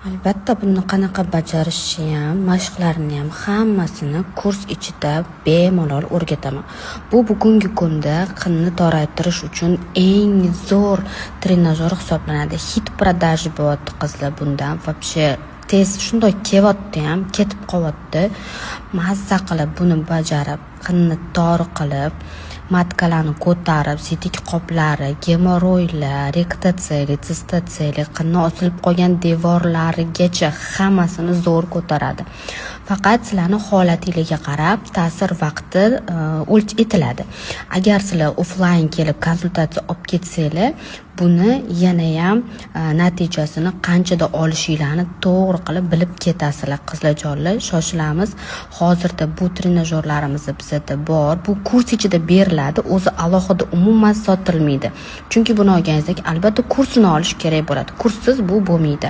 Albatta buni qanaqa bajarishni ham, mashqlarni ham hammasini kurs ichida bemalol o'rgataman. Bu bugungi kunda qinni toraytirish uchun eng zo'r trenajyor hisoblanadi. Hit продажи bo'lyapti qizlar bundan. Вообще tez shunday ketib qolyapti. Mazza qilib buni bajarib, qinni tor qilib, matkalarni ko'tarib, sidik qoplari, gemoroylar, rektatsiyali, sistatsiyali, qinni osilib qolgan devorlarigacha hammasini zo'r ko'taradi. Faqat sizlarni holatingizga qarab ta'sir vaqti etiladi. Agar sizlar offline kelib konsultatsiya olib ketsanglar, buni yana ham natijasini qanchada olishinglarni to'g'ri qilib bilib ketasizlar. Qizlarjonlar, shoshilamiz. Hozirda bu trenajyorlarimiz bizda bor. Bu kurs ichida beriladi, o'zi alohida umuman sotilmaydi. Chunki buni olganingizda albatta kursini olish kerak bo'ladi. Kurssiz bu bo'lmaydi.